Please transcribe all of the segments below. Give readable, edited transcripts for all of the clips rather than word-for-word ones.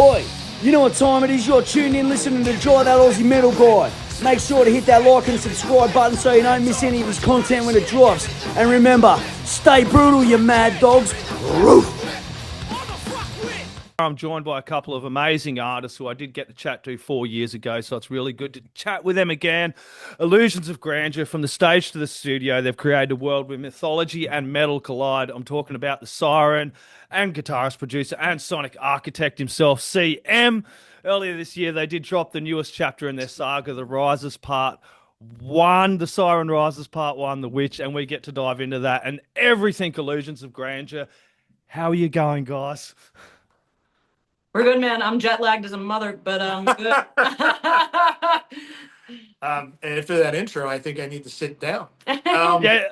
Oi, you know what time it is? You're tuned in listening to Joy That Aussie Metal Guy. Make sure to hit that like and subscribe button so you don't miss any of his content when it drops. And remember, stay brutal, you mad dogs. Roof. I'm joined by a couple of amazing artists who I did get to chat to 4 years ago, so it's really good to chat with them again. Illusions of Grandeur, from the stage to the studio, they've created a world where mythology and metal collide. I'm talking about the Siren and guitarist, producer, and sonic architect himself, CM. Earlier this year, they did drop the newest chapter in their saga, the Rises Part 1, the Siren Rises Part 1, the Witch, and we get to dive into that and everything Illusions of Grandeur. How are you going, guys? We're good, man. I'm jet lagged as a mother, but good. After that intro, I think I need to sit down. Yeah.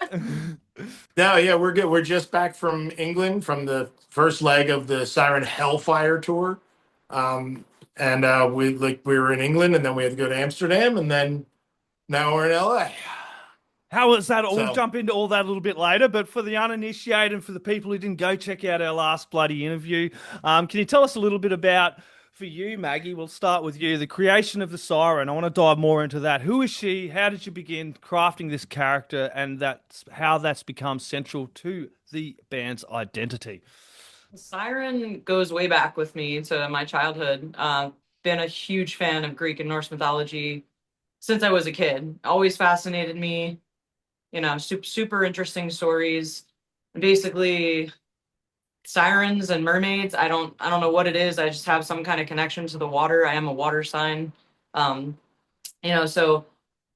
No, yeah, we're good. We're just back from England from the first leg of the Siren Hellfire tour. We were in England, and then we had to go to Amsterdam, and then now we're in LA. How was that? We'll So- jump into all that a little bit later, but for the uninitiated and for the people who didn't go check out our last bloody interview, can you tell us a little bit about, for you, Maggie, we'll start with you, the creation of the Siren. I want to dive more into that. Who is she? How did you begin crafting this character, and how that's become central to the band's identity? Siren goes way back with me to my childhood. Been a huge fan of Greek and Norse mythology since I was a kid. Always fascinated me. You know, super interesting stories. Basically, sirens and mermaids. I don't know what it is. I just have some kind of connection to the water. I am a water sign. So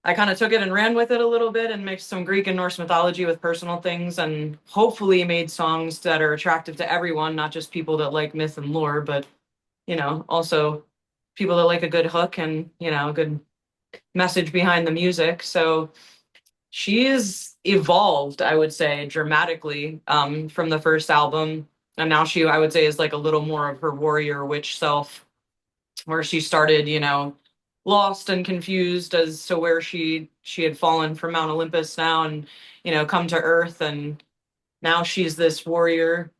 I kind of took it and ran with it a little bit and mixed some Greek and Norse mythology with personal things, and hopefully made songs that are attractive to everyone, not just people that like myth and lore, but also people that like a good hook and a good message behind the music. So she is evolved, I would say, dramatically from the first album. And now she, I would say, is like a little more of her warrior witch self, where she started, lost and confused as to where she had fallen from Mount Olympus now and, come to Earth. And now she's this warrior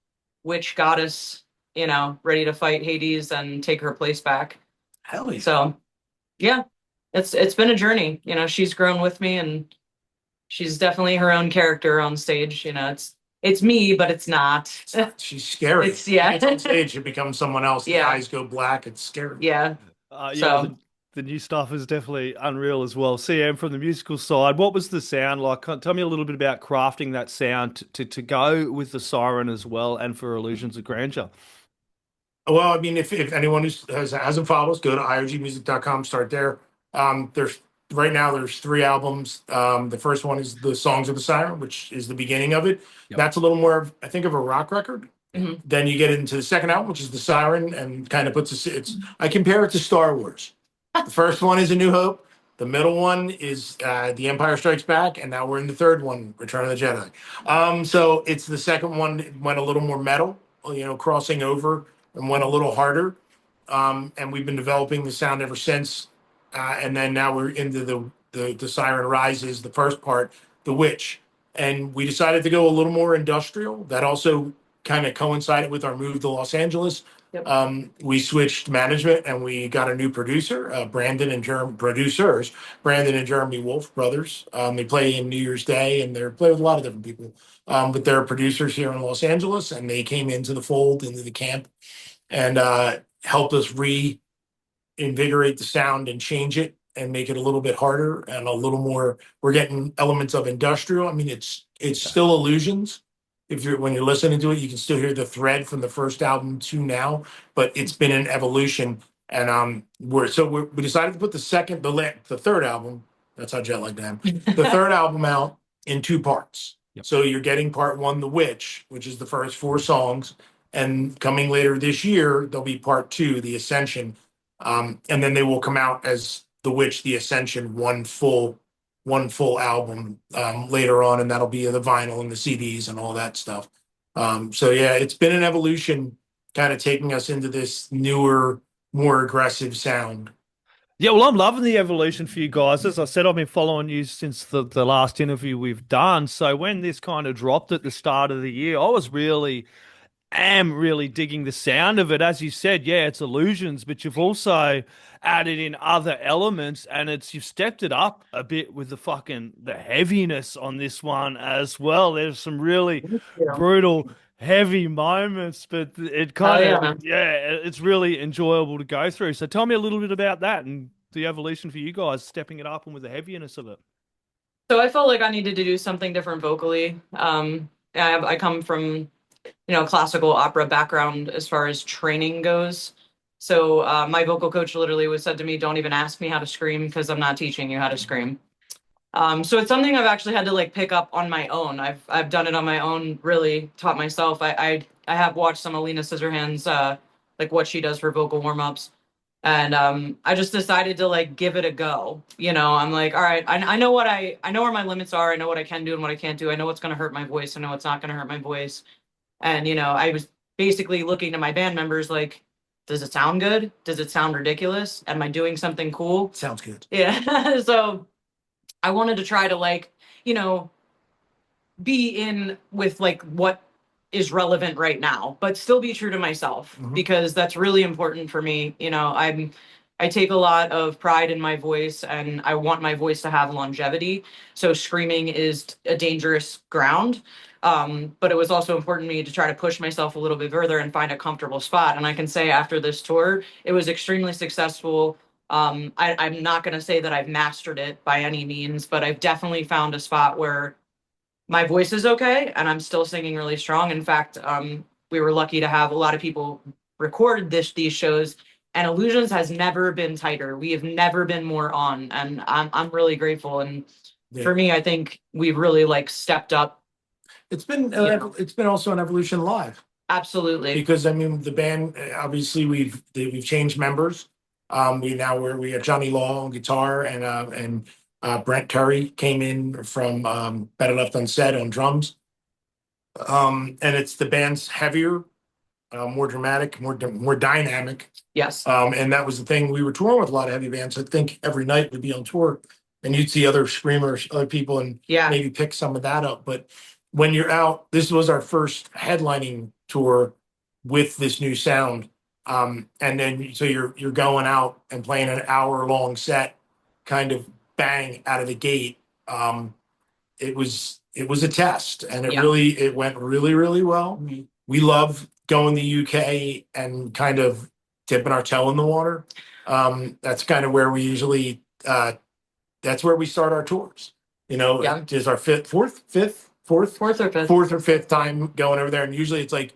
witch goddess, ready to fight Hades and take her place back. Hell yeah. So, yeah, it's been a journey. She's grown with me, and she's definitely her own character on stage. It's me, but it's not. She's scary. It's, yeah. It's on stage, it becomes someone else. The Yeah. eyes go black. It's scary. Yeah. So the new stuff is definitely unreal as well. CM, from the musical side, what was the sound like? Tell me a little bit about crafting that sound to go with the Siren as well, and for Illusions of Grandeur. Well, I mean, if anyone who hasn't followed us, go to iogmusic.com, start there. Right now there's 3 albums. The first one is the Songs of the Siren, which is the beginning of it. Yep. That's a little more, I think, of a rock record. Mhm. Then you get into the second album, which is the Siren, and kind of I compare it to Star Wars. The first one is A New Hope. The middle one is The Empire Strikes Back, and now we're in the third one, Return of the Jedi. So it's the second one. It went a little more metal, crossing over, and went a little harder. And we've been developing the sound ever since. And then now we're into the Siren Rises, the first part, the Witch. And we decided to go a little more industrial. That also kind of coincided with our move to Los Angeles. Yep. We switched management, and we got a new producer, Brandon and Jeremy Wolf brothers. They play in New Year's Day, and they play with a lot of different people. But they're producers here in Los Angeles, and they came into the fold, into the camp, and helped us reinvigorate the sound and change it and make it a little bit harder and a little more. We're getting elements of industrial. I mean, it's still Illusions. When you're listening to it, you can still hear the thread from the first album to now, but it's been an evolution. And we decided to put the third album. That's how jet lagged I am. The third album out in 2 parts. Yep. So you're getting part 1, The Witch, which is the first 4 songs, and coming later this year there'll be part 2, The Ascension, and then they will come out as The Witch, The Ascension, one full album later on, and that'll be the vinyl and the CDs and all that stuff. So yeah, it's been an evolution, kind of taking us into this newer, more aggressive sound. Yeah, well, I'm loving the evolution for you guys. As I said, I've been following you since the last interview we've done. So when this kind of dropped at the start of the year, I was really am really digging the sound of it. As you said, yeah, it's illusions, but you've also added in other elements, and you've stepped it up a bit with the heaviness on this one as well. There's some really Yeah. brutal, heavy moments, but it Oh kind yeah, of, man. yeah, it's really enjoyable to go through. So tell me a little bit about that and the evolution for you guys, stepping it up and with the heaviness of it. So I felt like I needed to do something different vocally. I come from, classical opera background as far as training goes. So my vocal coach literally was said to me, "Don't even ask me how to scream because I'm not teaching you how to scream." So it's something I've actually had to like pick up on my own. I've done it on my own, really taught myself. I have watched some Alina Scissorhands, like what she does for vocal warm-ups. And I just decided to like give it a go. I'm like, all right, I know I know where my limits are. I know what I can do and what I can't do. I know what's going to hurt my voice. I know what's not going to hurt my voice. And I was basically looking to my band members like, does it sound good? Does it sound ridiculous? Am I doing something cool? Sounds good. Yeah. So I wanted to try to like, you know, be in with like what is relevant right now, but still be true to myself because that's really important for me. I take a lot of pride in my voice and I want my voice to have longevity. So screaming is a dangerous ground. But it was also important to me to try to push myself a little bit further and find a comfortable spot. And I can say after this tour, it was extremely successful. I'm not going to say that I've mastered it by any means, but I've definitely found a spot where my voice is okay and I'm still singing really strong. In fact, we were lucky to have a lot of people record these shows, and Illusions has never been tighter. We have never been more on, and I'm really grateful. And for me, I think we've really like stepped up. It's been also an evolution live. Absolutely. Because I mean the band obviously we've changed members. We have Johnny Law on guitar and Brent Terry came in from Better Left Unsaid on drums. And it's the band's heavier, more dramatic, more dynamic. Yes. And that was the thing. We were touring with a lot of heavy bands. I think every night we'd be on tour and you'd see other screamers, other people, and maybe pick some of that up. But when you're out, this was our first headlining tour with this new sound. And then so you're going out and playing an hour-long set, kind of bang out of the gate. It was a test, and it went really, really well. We love going to the UK and kind of dipping our toe in the water. That's kind of where we usually that's where we start our tours. It is our fourth or fifth time going over there, and usually it's like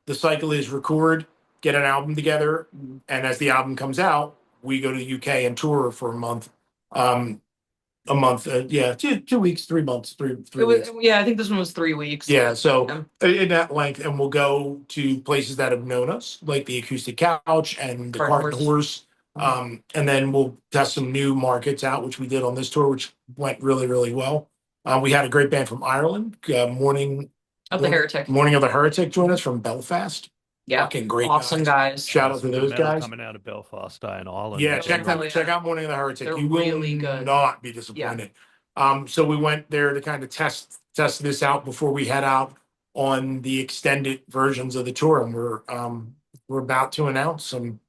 the cycle is record, get an album together, and as the album comes out, we go to the UK and tour for a month. A month, 2 weeks, 3 months, three weeks. Yeah, I think this one was 3 weeks. Yeah, so in that length, and we'll go to places that have known us, like the Acoustic Couch and the Cart and Horse. And then we'll test some new markets out, which we did on this tour, which went really, really well. We had a great band from Ireland, Morning of the Heretic join us from Belfast. Yeah, fucking great, awesome guys. Shout out to those guys coming out of Belfast, in Ireland. Yeah, check out Morning of the Heretic. They're You will really good. not be disappointed. So we went there to kind of test this out before we head out on the extended versions of the tour, and we're about to announce some.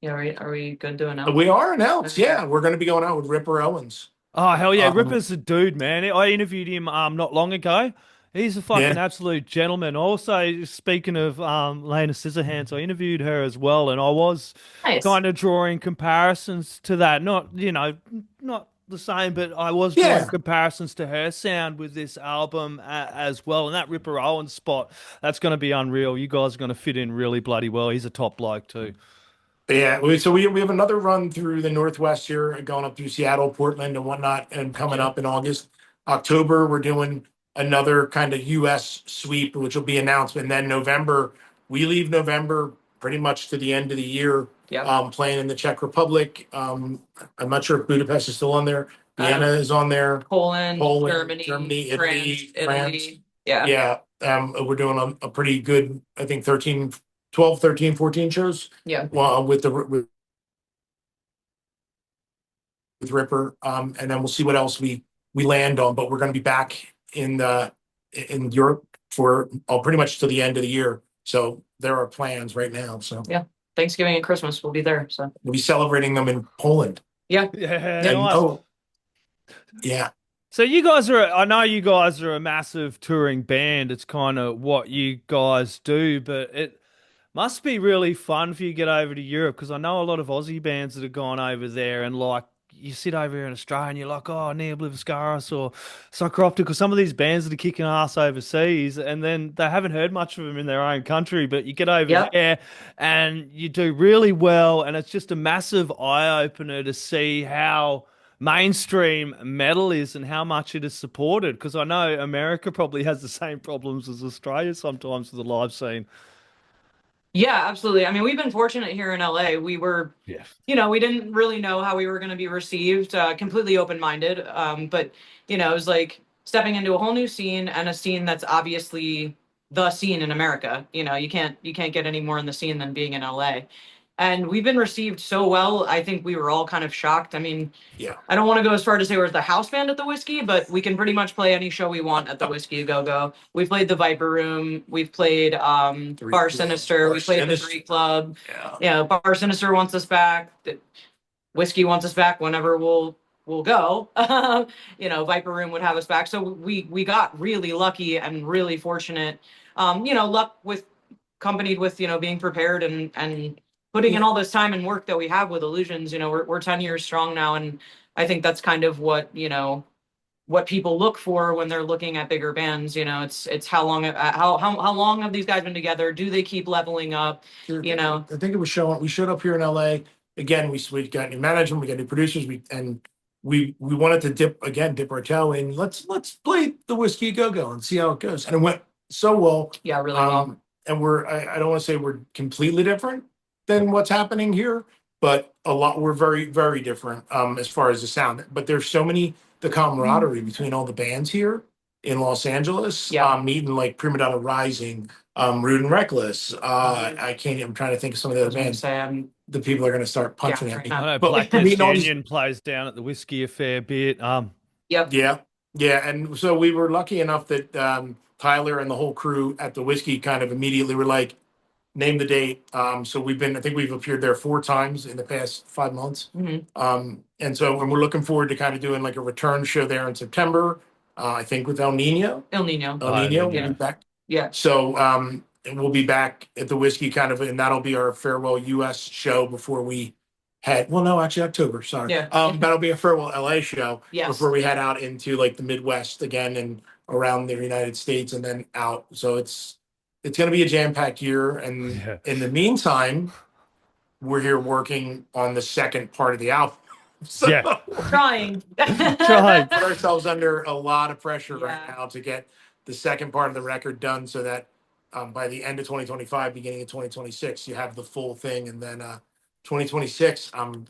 Yeah, are we good to announce? We are announced. Yeah, we're going to be going out with Ripper Owens. Oh hell yeah, Ripper's a dude, man. I interviewed him not long ago. He's a fucking absolute gentleman. Also, speaking of Lena Scissorhands, I interviewed her as well, and I was kind of drawing comparisons to that. Not the same, but I was drawing comparisons to her sound with this album as well. And that Ripper Owens spot, that's going to be unreal. You guys are going to fit in really bloody well. He's a top bloke too. Yeah, so we have another run through the Northwest here, going up through Seattle, Portland, and whatnot, and coming up in August. October, we're doing another kind of U.S. sweep, which will be announced. And then November, we leave November pretty much to the end of the year, playing in the Czech Republic. I'm not sure if Budapest is still on there. Vienna is on there. Poland, Germany, Italy, France. Yeah. We're doing a pretty good, I think 12, 13, 14 shows. Yeah. With Ripper. And then we'll see what else we land on, but we're going to be back in Europe for pretty much to the end of the year. So there are plans right now. So Yeah. Thanksgiving and Christmas we'll be there. So we'll be celebrating them in Poland. yeah. Yeah, And nice. oh, yeah. So you guys are, I know you guys are a massive touring band. It's kind of what you guys do, but it must be really fun for you to get over to Europe because I know a lot of Aussie bands that have gone over there and like you sit over here in Australia and you're like, oh, Neobliviscaris or Psychroptic or some of these bands that are kicking ass overseas and then they haven't heard much of them in their own country, but you get over Yep. there and you do really well and it's just a massive eye opener to see how mainstream metal is and how much it is supported because I know America probably has the same problems as Australia sometimes with the live scene. Yeah, absolutely. I mean, we've been fortunate here in LA. We were, Yeah. we didn't really know how we were going to be received, completely open-minded. But, it was like stepping into a whole new scene and a scene that's obviously the scene in America. You can't get any more in the scene than being in LA. And we've been received so well. I think we were all kind of shocked. I mean, Yeah. I don't want to go as far to say we're the house band at the Whiskey, but we can pretty much play any show we want at the Whiskey Go Go. We played the Viper Room. We've played Bar Sinister. We played the Three Club. Yeah. Yeah, Bar Sinister wants us back. The Whiskey wants us back whenever we'll go. Viper Room would have us back. So we got really lucky and really fortunate. Luck with accompanied with being prepared and putting in all this time and work that we have with Illusions. We're 10 years strong now, and I think that's kind of what people look for when they're looking at bigger bands. It's how long have these guys been together? Do they keep leveling up? I think it was showing. We showed up here in LA again. We got new management, we got new producers, we wanted to dip our toe in. Let's play the Whiskey Go Go and see how it goes, and it went so well. Yeah, really well. And I don't want to say we're completely different than what's happening here, but we're very, very different as far as the sound. But there's the camaraderie between all the bands here in Los Angeles. Yeah. Meeting like Prima Donna Rising, Rude and Reckless. I'm trying to think of some of the other bands. The people are going to start punching at me. I know But Blackness meeting all these- Union plays down at the Whiskey a fair bit. Yep. Yeah, and so we were lucky enough that Tyler and the whole crew at the Whiskey kind of immediately were like, name the date. So I think we've appeared there 4 times in the past 5 months. Mm-hmm. And we're looking forward to kind of doing like a return show there in September. I think with El Nino. El Nino. We'll yeah. be back. Yeah. So and we'll be back at the Whiskey and that'll be our farewell US show before we October, sorry. Yeah. That'll be a farewell LA show Yes. before we head out into like the Midwest again and around the United States and then out. So it's going to be a jam-packed year. And in the meantime, we're here working on the second part of the album. So Trying. put ourselves under a lot of pressure right Yeah. now to get the second part of the record done so that by the end of 2025, beginning of 2026, you have the full thing. And then 2026, I'm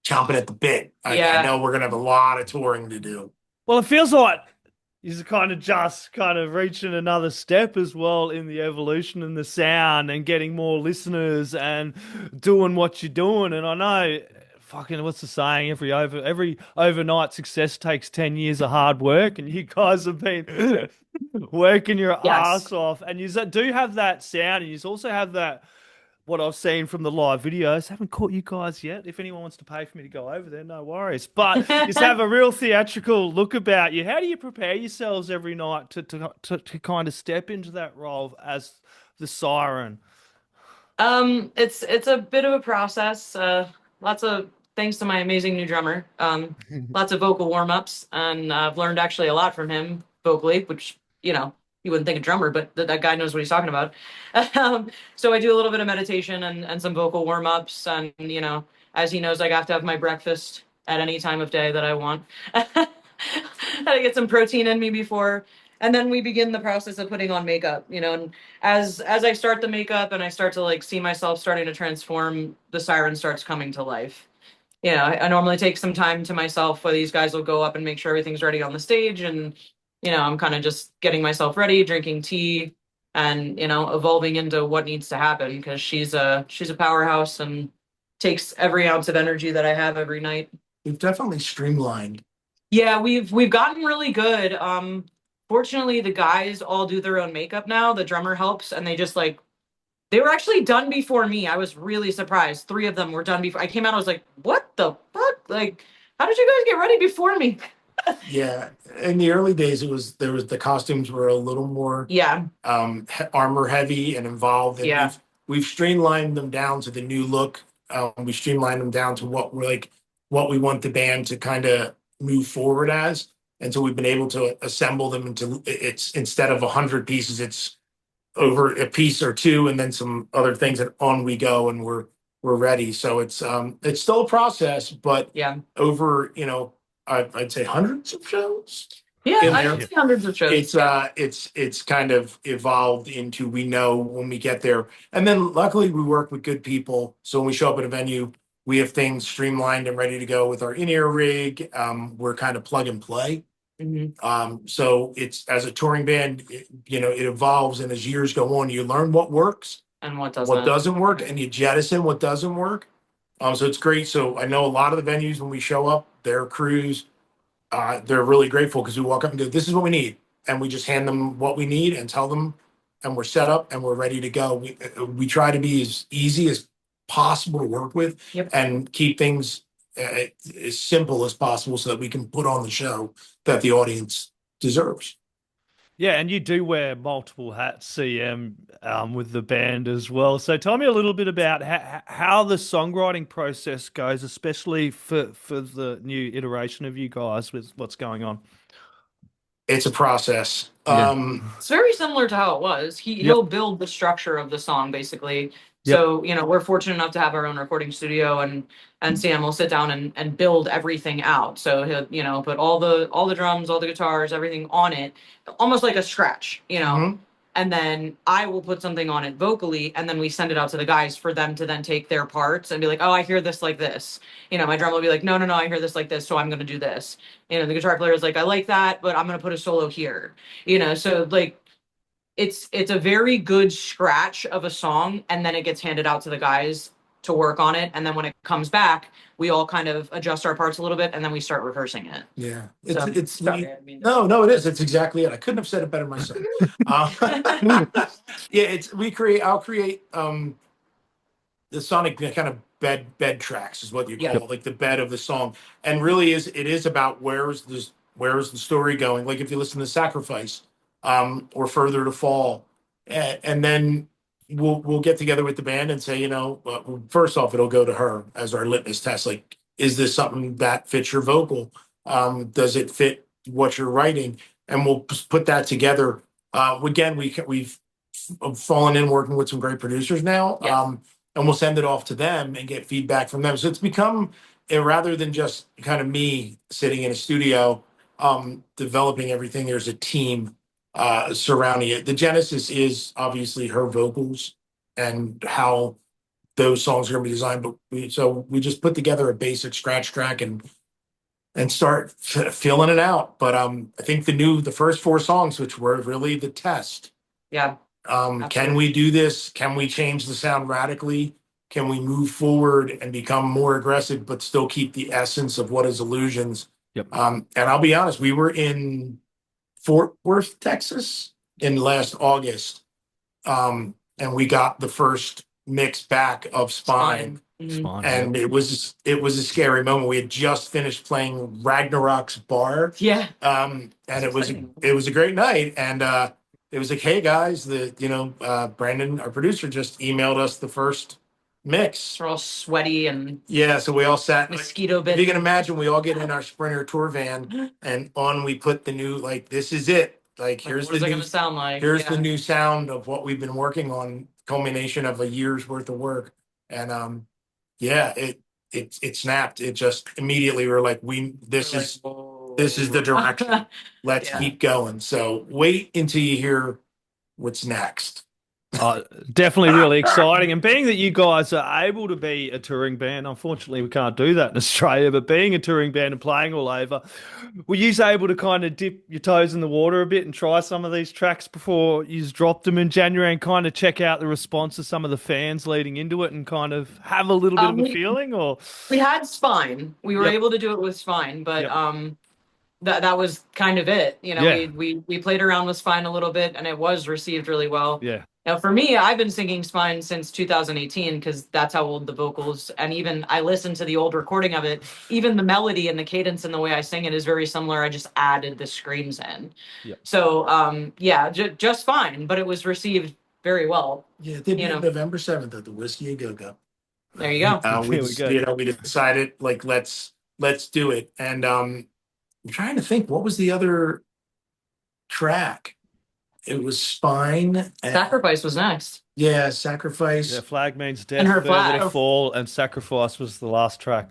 chomping at the bit. I know we're going to have a lot of touring to do. Well, it feels like you're just reaching another step as well in the evolution and the sound and getting more listeners and doing what you're doing. And I know, what's the saying? Every overnight success takes 10 years of hard work, and you guys have been working your ass off. And you do have that sound, and you also have that. What I've seen from the live videos, haven't caught you guys yet. If anyone wants to pay for me to go over there, no worries. But you just have a real theatrical look about you. How do you prepare yourselves every night to kind of step into that role as the Siren? It's a bit of a process. Lots of thanks to my amazing new drummer. Lots of vocal warm-ups, and I've learned actually a lot from him vocally, which you wouldn't think a drummer, but that guy knows what he's talking about. So I do a little bit of meditation and some vocal warm-ups. And, as he knows, I have to have my breakfast at any time of day that I want. I get some protein in me before. And then we begin the process of putting on makeup, and as I start the makeup and I start to see myself starting to transform, the Siren starts coming to life. I normally take some time to myself where these guys will go up and make sure everything's ready on the stage. And I'm kind of just getting myself ready, drinking tea, and evolving into what needs to happen because she's a powerhouse and takes every ounce of energy that I have every night. We've definitely streamlined. Yeah, we've gotten really good. Fortunately, the guys all do their own makeup now. The drummer helps, and they just They were actually done before me. I was really surprised. 3 of them were done before I came out. I was like, what the fuck? Like, how did you guys get ready before me? Yeah, in the early days, the costumes were a little more Yeah. armor heavy and involved, and Yeah. we've streamlined them down to the new look. We streamlined them down to what we want the band to kind of move forward as, and so we've been able to assemble them into it's instead of 100 pieces, it's over a piece or two, and then some other things, and on we go, and we're ready. So it's still a process, but Yeah. over I'd say hundreds of shows Yeah, in I there. can see hundreds of shows. It's kind of evolved into, we know when we get there, and then luckily we work with good people. So when we show up at a venue, we have things streamlined and ready to go with our in-ear rig. We're kind of plug and play. So it's, as a touring band, it evolves, and as years go on, you learn what works And what doesn't. what doesn't work, and you jettison what doesn't work. So it's great. So I know a lot of the venues, when we show up, their crews, they're really grateful, because we walk up and go, "This is what we need," and we just hand them what we need and tell them, and we're set up and we're ready to go. We try to be as easy as possible to work with, Yep. and keep things as simple as possible, so that we can put on the show that the audience deserves. Yeah, and you do wear multiple hats, CM, with the band as well. So tell me a little bit about how the songwriting process goes, especially for the new iteration of you guys with what's going on. It's a process. Yeah. It's very similar to how it was. He'll build the structure of the song, basically. Yep. So, we're fortunate enough to have our own recording studio, and Sam will sit down and build everything out. So he'll, put all the drums, all the guitars, everything on it, almost like a scratch, Mhm. and then I will put something on it vocally, and then we send it out to the guys for them to then take their parts and be like, oh, I hear this like this. My drummer will be like, no, I hear this like this, so I'm going to do this. The guitar player is like, I like that, but I'm going to put a solo here. So like, it's a very good scratch of a song, and then it gets handed out to the guys to work on it, and then when it comes back, we all kind of adjust our parts a little bit, and then we start rehearsing it. Yeah, Sorry, I didn't mean to- no, it is. It's exactly it. I couldn't have said it better myself. Yeah, I'll create the sonic kind of bed tracks, is what you call it, like the bed of the song. And really it is about where's the story going. Like if you listen to Sacrifice, or Further to Fall, and then we'll get together with the band and say, first off, it'll go to her as our litmus test. Like, is this something that fits your vocal? Does it fit what you're writing? And we'll put that together. Again, we've fallen in working with some great producers now. Yes. And we'll send it off to them and get feedback from them. So it's become, rather than just kind of me sitting in a studio developing everything, there's a team surrounding it. The genesis is obviously her vocals and how those songs are going to be designed. But we just put together a basic scratch track and start filling it out. But I think the first 4 songs, which were really the test. Yeah. Can we do this? Can we change the sound radically? Can we move forward and become more aggressive, but still keep the essence of what is Illusions? Yep. And I'll be honest, we were in Fort Worth, Texas in last August. And we got the first mix back of Spine. Spine, And it was a scary moment. We had just finished playing Ragnarok's bar. Yeah. And it was a great night. And it was like, hey guys, Brandon, our producer, just emailed us the first mix. We're all sweaty and so we all sat. mosquito If bit. you can imagine, we all get in our Sprinter tour van, and on we put the new, like, this is it. Like, here's what is the it new gonna sound like? Here's the new sound of what we've been working on, culmination of a year's worth of work. And it snapped. It just immediately, we were like, this is the direction. Let's keep going. So wait until you hear what's next. Definitely really exciting. And being that you guys are able to be a touring band, unfortunately we can't do that in Australia, but being a touring band and playing all over, were you able to kind of dip your toes in the water a bit and try some of these tracks before you dropped them in January, and kind of check out the response of some of the fans leading into it and kind of have a little bit of a feeling? Or we had Spine. We were able to do it with Spine, but that was kind of it. You know, Yeah. we played around with Spine a little bit, and it was received really well. Yeah. Now, for me, I've been singing Spine since 2018 because that's how old the vocals, and even I listened to the old recording of it. Even the melody and the cadence and the way I sing it is very similar. I just added the screams in. Yep. So, yeah, just fine, but it was received very well. Yeah, they You did know. November 7th at the Whiskey a Go Go. There you go. We There we just, go. we decided like let's do it. And I'm trying to think what was the other track. It was Spine and Sacrifice was next. yeah, Sacrifice. Yeah, Flag Means Death, And her Further to flag. Fall, and Sacrifice was the last track.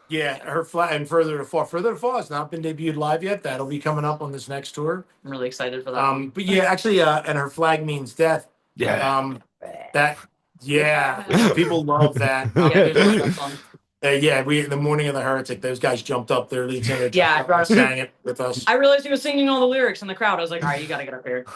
Yeah, her flat and Further to Fall. Further to Fall has not been debuted live yet. That'll be coming up on this next tour. I'm really excited for that. But yeah, actually, and Her Flag Means Death. Yeah. That yeah, people love that. Yeah, we the Morning of the Heretic. Those guys jumped up. Their lead singer sang it with us. I realized he was singing all the lyrics in the crowd. I was like, all right, you got to get up here.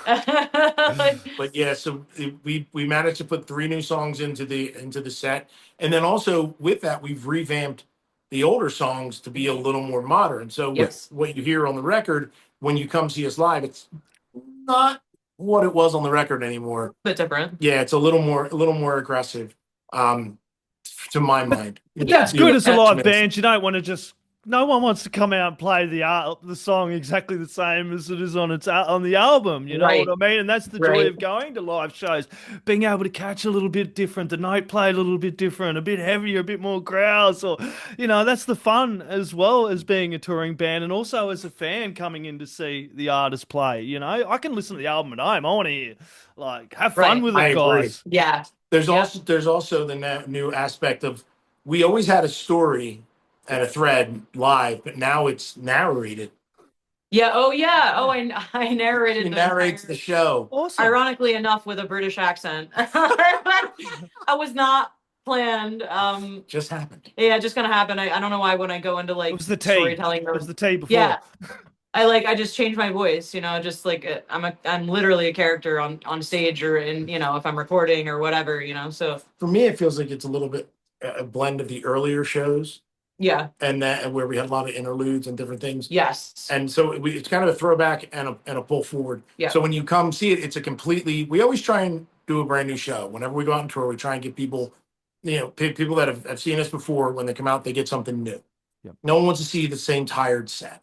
But yeah, so we managed to put 3 new songs into the set, and then also with that, we've revamped the older songs to be a little more modern. So Yes. what you hear on the record when you come see us live, it's not what it was on the record anymore. A bit different. Yeah, it's a little more aggressive. To my mind. But that's good as a live Attachments. band. You don't want to just. No one wants to come out and play the song exactly the same as it is on the album. You know Right. what I mean? And that's the joy of going to live shows, being able to catch a little bit different, the note play a little bit different, a bit heavier, a bit more growls, or that's the fun as well as being a touring band, and also as a fan coming in to see the artist play. I can listen to the album at home. I want to hear, have fun with I it, agree. guys. Yeah. There's also the new aspect of we always had a story and a thread live, but now it's narrated. Yeah. Oh, yeah. Oh, I narrated. He narrates the show. Awesome. Ironically enough, with a British accent. I was not planned. Just happened. Yeah, just gonna happen. I don't know why when I go into It was the tea. storytelling. It was the tea before. Yeah. I just changed my voice, just like I'm literally a character on stage or if I'm recording or whatever, so For me, it feels like it's a little bit a blend of the earlier shows yeah. and where we had a lot of interludes and different things. Yes. And so it's kind of a throwback and a pull forward. Yeah. So when you come see it, it's a we always try and do a brand new show. Whenever we go out on tour, we try and give people, people that have seen us before, when they come out, they get something new. Yep. No one wants to see the same tired set.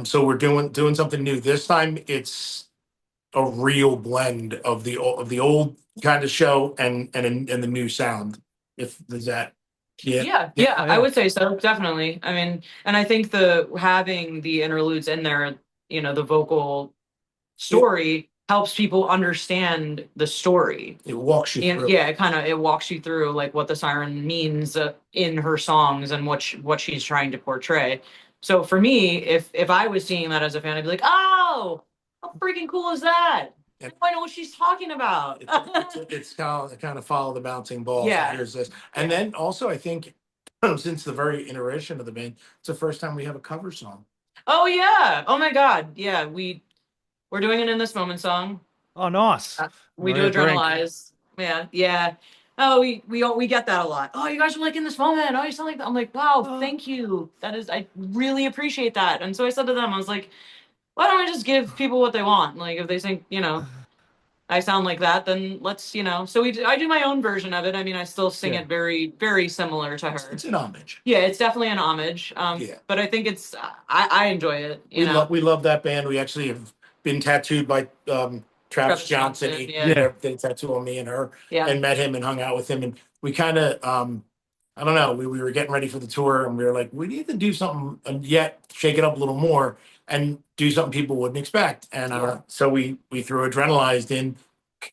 So we're doing something new. This time it's a real blend of the old kind of show and the new sound. If there's that. Yeah, Yeah. I would say so, definitely. I mean, and I think having the interludes in there, the vocal story helps people understand the story. It walks you through. Yeah, it walks you through like what the siren means in her songs and what she's trying to portray. So for me, if I was seeing that as a fan, I'd be like, oh, how freaking cool is that? I know what she's talking about. It's kind of follow the bouncing ball. Yeah. So here's this. And then also I think since the very iteration of the band, it's the first time we have a cover song. Oh yeah. Oh my God. Yeah. We're doing an In This Moment song. Oh, nice. We Maria do Adrenalize. Yeah. Yeah. Oh, we get that a lot. Oh, you guys are like In This Moment. Oh, you sound like that. I'm like, wow, thank you. I really appreciate that. And so I said to them, I was like, why don't I just give people what they want? Like if they think, I sound like that, then let's, so I do my own version of it. I mean, I still sing it very, very similar to her. It's an homage. Yeah, it's definitely an homage. But I think I enjoy it. We love that band. We actually have been tattooed by Travis Johnson. He did a tattoo on me and her, and met him and hung out with him. And we kind of, I don't know, we were getting ready for the tour and we were like, we need to do something shake it up a little more and do something people wouldn't expect. And so we threw Adrenalized in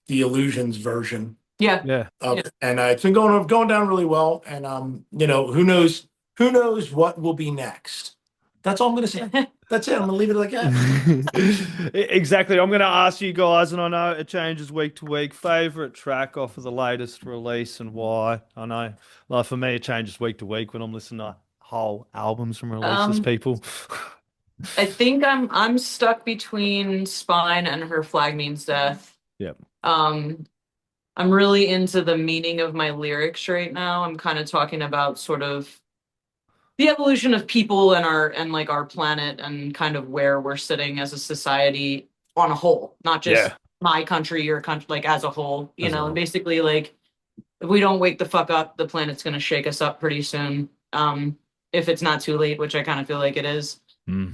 the Illusions version. Yeah. And it's been going down really well. And who knows what will be next. That's all I'm going to say. That's it. I'm going to leave it like that. Exactly. I'm going to ask you guys, and I know it changes week to week, favorite track off of the latest release and why. I know, like for me, it changes week to week when I'm listening to whole albums from releases, people. I think I'm stuck between Spine and Her Flag Means Death. Yep. I'm really into the meaning of my lyrics right now. I'm kind of talking about sort of the evolution of people and our planet and kind of where we're sitting as a society on a whole, not just my country, your country, like as a whole, and basically like if we don't wake the fuck up, the planet's gonna shake us up pretty soon. If it's not too late, which I kind of feel like it is.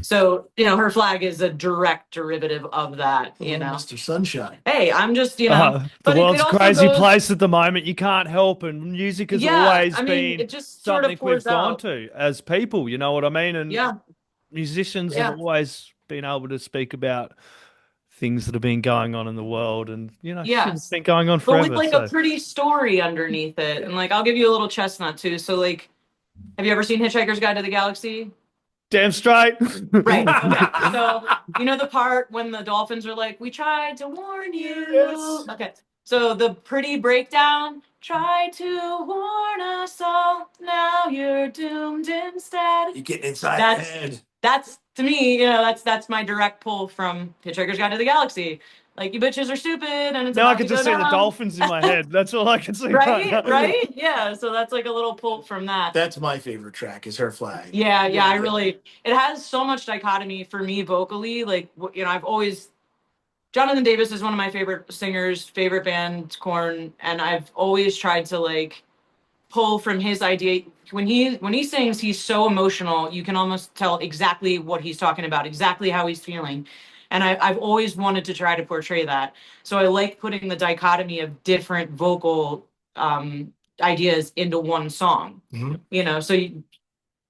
So, her flag is a direct derivative of that, Mr. Sunshine. Hey, I'm just, the but world's it a crazy goes, place at the moment. You can't help, and music has always been it just sort of something we've pours gone out. to as people. You know what I mean? And musicians have always been able to speak about things that have been going on in the world, and shit's been going on forever. But with like a pretty story underneath it, and like I'll give you a little chestnut too. So like, have you ever seen Hitchhiker's Guide to the Galaxy? Damn straight. Right. Okay. So the part when the dolphins are like, "We tried to warn you." Yes. Okay. So the pretty breakdown. Tried to warn us all. Now you're doomed instead. You get inside the head. That's to me, that's my direct pull from Hitchhiker's Guide to the Galaxy. Like, you bitches are stupid, and it's now I can just see the dolphins in my head. That's all I can see. Right? Yeah. So that's like a little pull from that. That's my favorite track. Is Her Flag. Yeah. I really. It has so much dichotomy for me vocally. Like, I've always. Jonathan Davis is one of my favorite singers, favorite band, Korn, and I've always tried to like pull from his idea. When he sings, he's so emotional. You can almost tell exactly what he's talking about, exactly how he's feeling. And I've always wanted to try to portray that. So I like putting the dichotomy of different vocal ideas into one song. So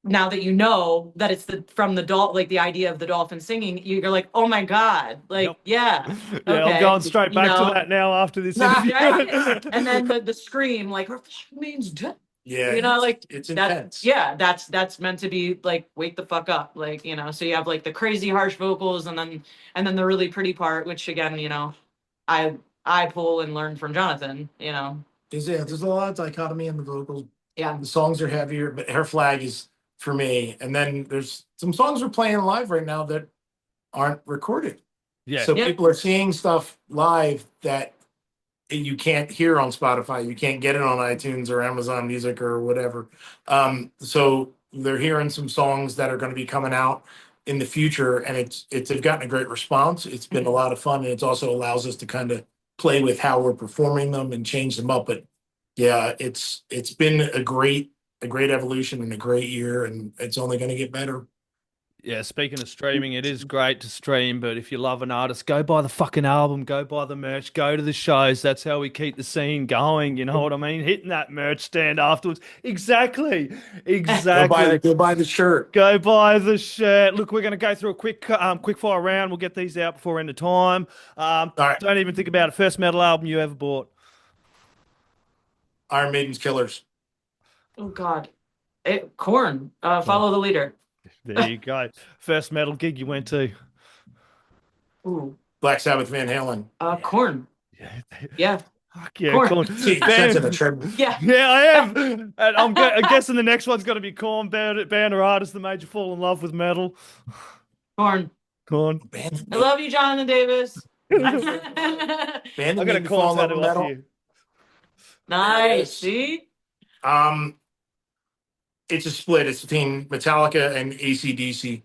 now that that it's from the idea of the dolphin singing, you're like, oh my God, like, yeah, I'm going straight back to that now after this interview. Right? And then the scream, like, her flag means death. Yeah, it's intense. That's meant to be like, wake the fuck up, like, so you have like the crazy harsh vocals and then the really pretty part, which again, I pull and learn from Jonathan, There's a lot of dichotomy in the vocals. Yeah. The songs are heavier, but Her Flag is for me. And then there's some songs we're playing live right now that aren't recorded. Yeah. So people are seeing stuff live that you can't hear on Spotify. You can't get it on iTunes or Amazon Music or whatever. So they're hearing some songs that are going to be coming out in the future, and they've gotten a great response. It's been a lot of fun, and it also allows us to kind of play with how we're performing them and change them up. But yeah, it's been a great evolution and a great year, and it's only going to get better. Yeah, speaking of streaming, it is great to stream, but if you love an artist, go buy the fucking album, go buy the merch, go to the shows. That's how we keep the scene going. You know what I mean? Hitting that merch stand afterwards. Exactly. Go buy the shirt. Go buy the shirt. Look, we're going to go through a quick fire round. We'll get these out before end of time. All right. Don't even think about it. First metal album you ever bought? Iron Maiden's Killers. Oh God, Korn. Follow the Leader. There you go. First metal gig you went to? Ooh. Black Sabbath, Van Halen. Korn. Yeah. Fuck yeah, Korn. See, sense of a trip. Yeah. Yeah, I am. And I'm guessing the next one's going to be Korn, band or artist that made you fall in love with metal. Korn. I love you, Jonathan Davis. Band I got a Korn tattoo off you. Nice. See? It's a split. It's between Metallica and AC/DC,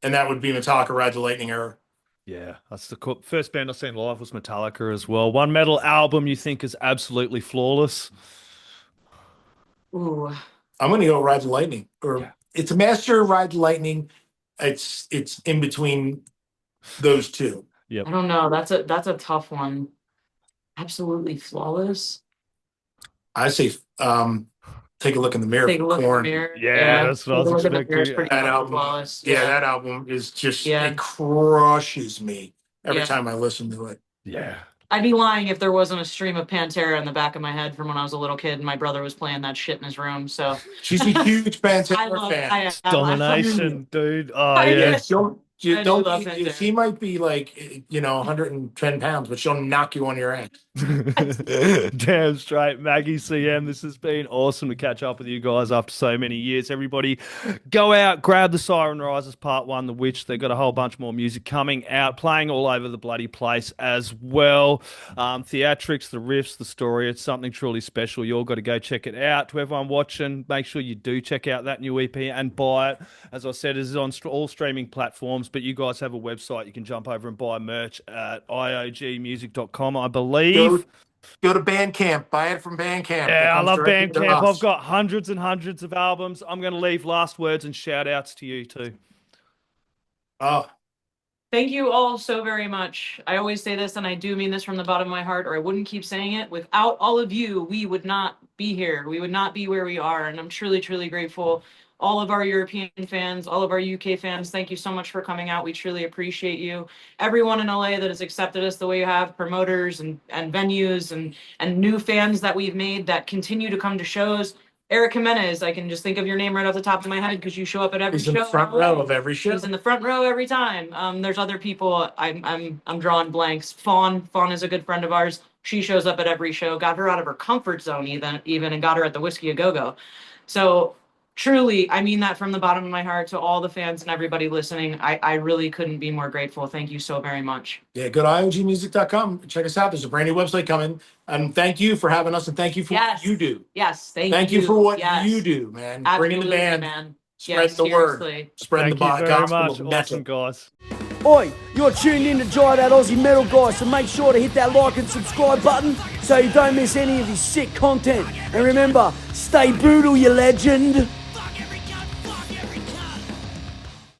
and that would be Metallica Ride the Lightning era. Yeah, that's the first band I've seen live was Metallica as well. One metal album you think is absolutely flawless? Ooh. I'm going to go Ride the Lightning. It's a Master Ride the Lightning. It's in between those two. Yep. I don't know. That's a tough one. Absolutely flawless. I say Take a Look in the Mirror. Take a look in the mirror. Yeah, that's what I was expecting. That album, that album is just it crushes me every time I listen to it. Yeah. I'd be lying if there wasn't a stream of Pantera in the back of my head from when I was a little kid and my brother was playing that shit in his room. So she's a huge Pantera fan. Domination, dude. Oh yeah. I do Don't love be, Pantera. she might be like, 110 pounds, but she'll knock you on your ass. Damn straight, Maggie CM. This has been awesome to catch up with you guys after so many years. Everybody, go out, grab the Siren Rises Part 1, The Witch. They've got a whole bunch more music coming out, playing all over the bloody place as well. Theatrics, the riffs, the story. It's something truly special. You all got to go check it out. To everyone watching, make sure you do check out that new EP and buy it. As I said, it is on all streaming platforms, but you guys have a website. You can jump over and buy merch at iogmusic.com, I believe. Go to Bandcamp. Buy it from Bandcamp. Yeah, I love directly to Bandcamp. us. I've got hundreds and hundreds of albums. I'm going to leave last words and shout outs to you too. Oh, Thank you all so very much. I always say this, and I do mean this from the bottom of my heart, or I wouldn't keep saying it. Without all of you, we would not be here. We would not be where we are, and I'm truly, truly grateful. All of our European fans, all of our UK fans, thank you so much for coming out. We truly appreciate you. Everyone in LA that has accepted us the way you have, promoters and venues and new fans that we've made that continue to come to shows. Eric Jimenez, I can just think of your name right off the top of my head because you show up at every show. he's in the front row of every show. He's in the front row every time. There's other people. I'm drawing blanks. Fawn is a good friend of ours. She shows up at every show. Got her out of her comfort zone even and got her at the Whiskey A Go Go. So truly, I mean that from the bottom of my heart to all the fans and everybody listening. I really couldn't be more grateful. Thank you so very much. Yeah, go to iogmusic.com. Check us out. There's a brand new website coming. And thank you for having us, and thank you for what you do. Yes, Thank you for what you do, man. Bringing the band, man. spreading the word, spreading Thank the you very gospel much. of metal. Awesome, guys. Oi, you're tuned in to Jai That Aussie Metal Guy, so make sure to hit that like and subscribe button so you don't miss any of his sick content. And remember, stay brutal, you legend.